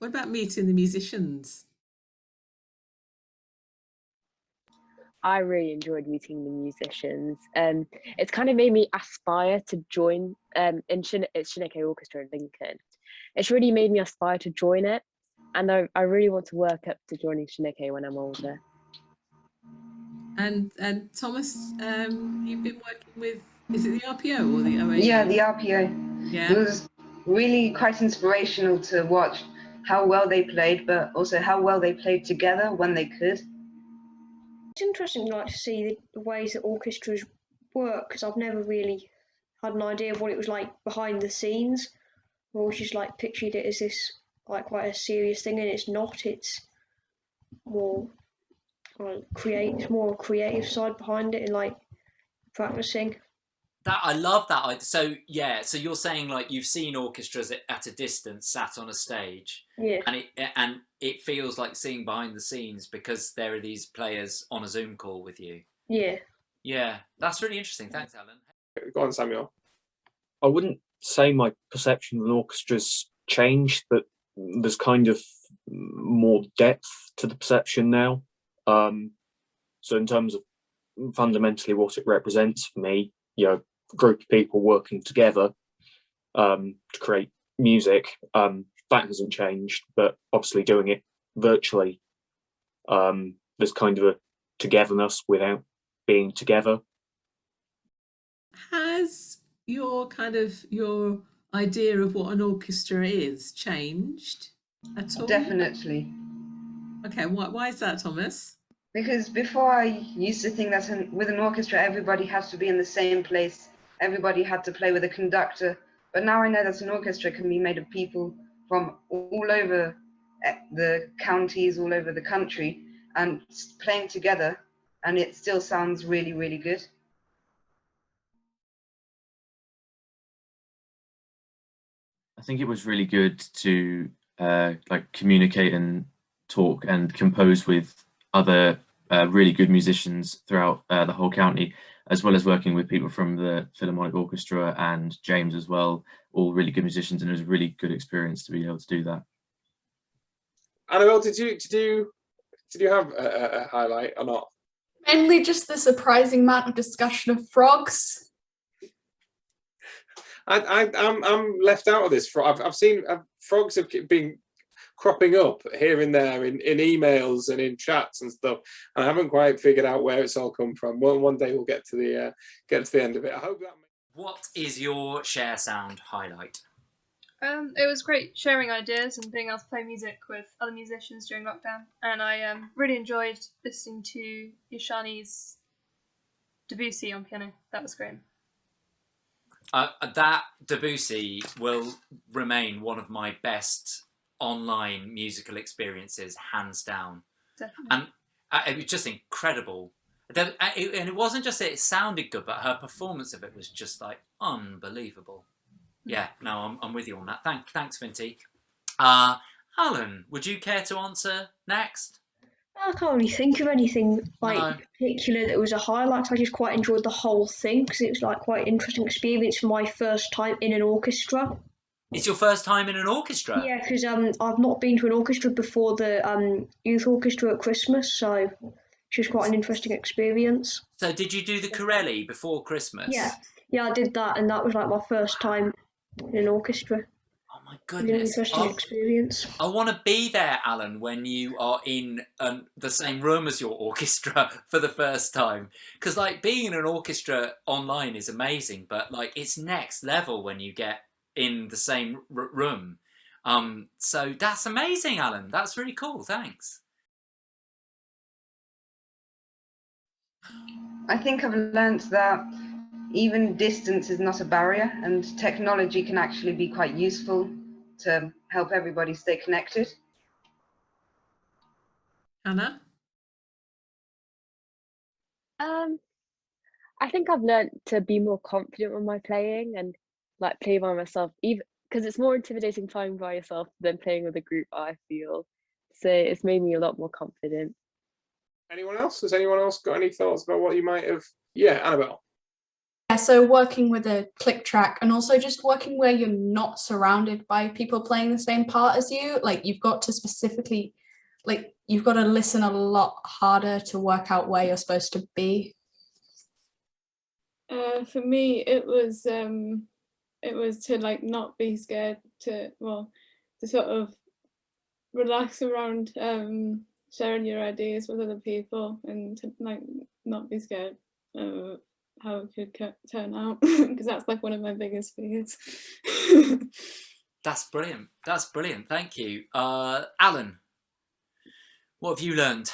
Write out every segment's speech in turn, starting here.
What about meeting the musicians? I really enjoyed meeting the musicians. It's kind of made me aspire to join it's Shineke Orchestra in Lincoln. It's really made me aspire to join it, and I really want to work up to joining Shineke when I'm older. And Thomas, you've been working with, is it the RPO or the OAE? Yeah, the RPO. Yeah. It was really quite inspirational to watch how well they played, but also how well they played together when they could. It's interesting, like, to see the ways that orchestras work, because I've never really had an idea of what it was like behind the scenes. I've always just like pictured it as this like quite a serious thing, and it's not. It's more more creative side behind it, and like practicing. That I love that. So yeah, so you're saying like you've seen orchestras at a distance, sat on a stage, Yeah. and it feels like seeing behind the scenes because there are these players on a Zoom call with you. Yeah. Yeah, that's really interesting. Thanks, Alan. Go on, Samuel. I wouldn't say my perception of an orchestra's changed, but there's kind of more depth to the perception now. So in terms of fundamentally what it represents for me, you know, a group of people working together to create music, that hasn't changed, but obviously doing it virtually, there's kind of a togetherness without being together. Has your idea of what an orchestra is changed at all? Definitely. Okay, why is that, Thomas? Because before I used to think that with an orchestra, everybody has to be in the same place. Everybody had to play with a conductor. But now I know that an orchestra can be made of people from all over the counties, all over the country, and playing together, and it still sounds really, really good. I think it was really good to like communicate and talk and compose with other really good musicians throughout the whole county, as well as working with people from the Philharmonic Orchestra and James as well, all really good musicians, and it was a really good experience to be able to do that. Annabelle, did you have a highlight or not? Mainly just the surprising amount of discussion of frogs. I'm left out of this. I've seen frogs have been cropping up here and there in emails and in chats and stuff, and I haven't quite figured out where it's all come from. One day we'll get to the end of it. I hope that. What is your share sound highlight? It was great sharing ideas and being able to play music with other musicians during lockdown, and I really enjoyed listening to Yashani's Debussy on piano. That was great. That Debussy will remain one of my best online musical experiences, hands down. Definitely. And it was just incredible. And it wasn't just that it sounded good, but her performance of it was just like unbelievable. Yeah, no, I'm with you on that. Thanks, Vinty. Alan, would you care to answer next? I can't really think of anything particular that was a highlight. I just quite enjoyed the whole thing because it was like quite an interesting experience for my first time in an orchestra. It's your first time in an orchestra? Yeah, because I've not been to an orchestra before the youth orchestra at Christmas, so it was quite an interesting experience. So did you do the Corelli before Christmas? Yeah, I did that, and that was like my first time in an orchestra. Oh my goodness. Interesting experience. I want to be there, Alan, when you are in the same room as your orchestra for the first time. Because like being in an orchestra online is amazing, but like it's next level when you get in the same room. So that's amazing, Alan. That's really cool. Thanks. I think I've learnt that even distance is not a barrier, and technology can actually be quite useful to help everybody stay connected. Hannah? I think I've learned to be more confident with my playing and like play by myself, even because it's more intimidating playing by yourself than playing with a group, I feel. So it's made me a lot more confident. Anyone else? Has anyone else got any thoughts about what you might have? Yeah, Annabelle. Yeah, so working with a click track and also just working where you're not surrounded by people playing the same part as you. Like you've got to specifically, like you've got to listen a lot harder to work out where you're supposed to be. For me, it was to like not be scared to sort of relax around sharing your ideas with other people and to like not be scared of how it could turn out, because that's like one of my biggest fears. That's brilliant. That's brilliant. Thank you. Alan, what have you learned?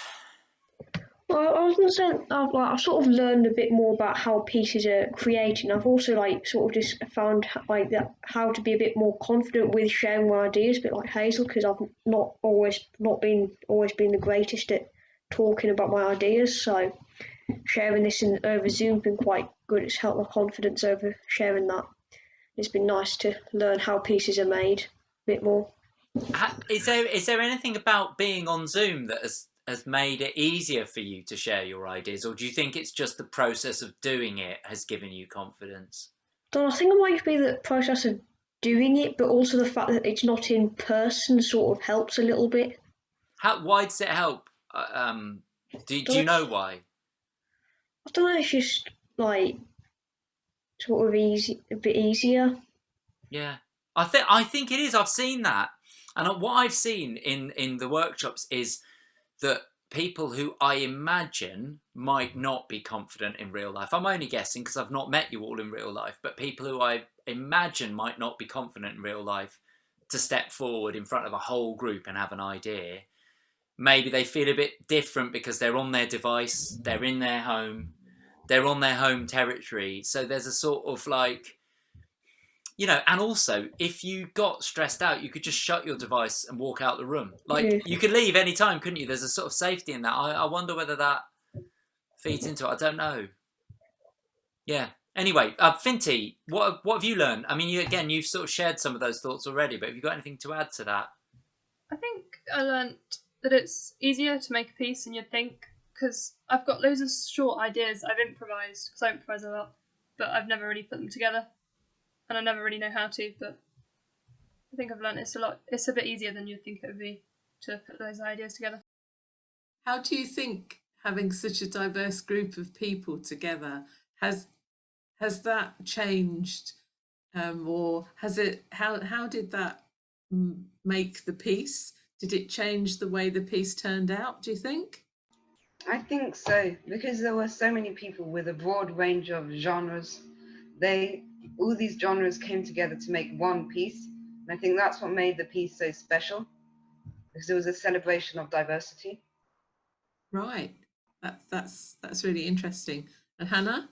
Well, I was going to say, I've sort of learned a bit more about how pieces are created. I've also like sort of just found like that how to be a bit more confident with sharing my ideas, a bit like Hazel, because I've not always been the greatest at talking about my ideas. So sharing this over Zoom has been quite good. It's helped my confidence over sharing that. It's been nice to learn how pieces are made a bit more. Is there anything about being on Zoom that has made it easier for you to share your ideas, or do you think it's just the process of doing it has given you confidence? I think it might be the process of doing it, but also the fact that it's not in person sort of helps a little bit. Why does it help? Do you know why? I don't know. It's just like sort of a bit easier. Yeah, I think it is. I've seen that, and what I've seen in the workshops is that people who I imagine might not be confident in real life. I'm only guessing because I've not met you all in real life, but people who I imagine might not be confident in real life to step forward in front of a whole group and have an idea. Maybe they feel a bit different because they're on their device, they're in their home, they're on their home territory. So there's a sort of like, you know, and also if you got stressed out, you could just shut your device and walk out the room. Like you could leave any time, couldn't you? There's a sort of safety in that. I wonder whether that feeds into it. I don't know. Yeah. Anyway, Finty, what have you learned? I mean, you've sort of shared some of those thoughts already, but have you got anything to add to that? I think I learned that it's easier to make a piece than you'd think, because I've got loads of short ideas I've improvised, because I improvise a lot, but I've never really put them together, and I never really know how to, but I think I've learned it's a bit easier than you'd think it would be to put those ideas together. How do you think having such a diverse group of people together has that changed, or has it? How did that make the piece? Did it change the way the piece turned out, do you think? I think so, because there were so many people with a broad range of genres. All these genres came together to make one piece, and I think that's what made the piece so special, because it was a celebration of diversity. Right. That's really interesting. And Hannah?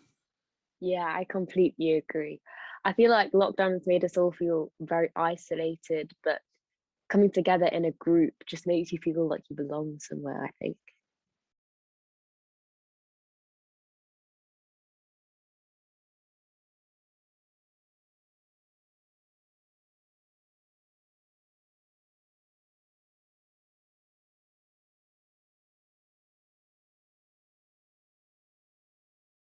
Yeah, I completely agree. I feel like lockdown has made us all feel very isolated, but coming together in a group just makes you feel like you belong somewhere, I think.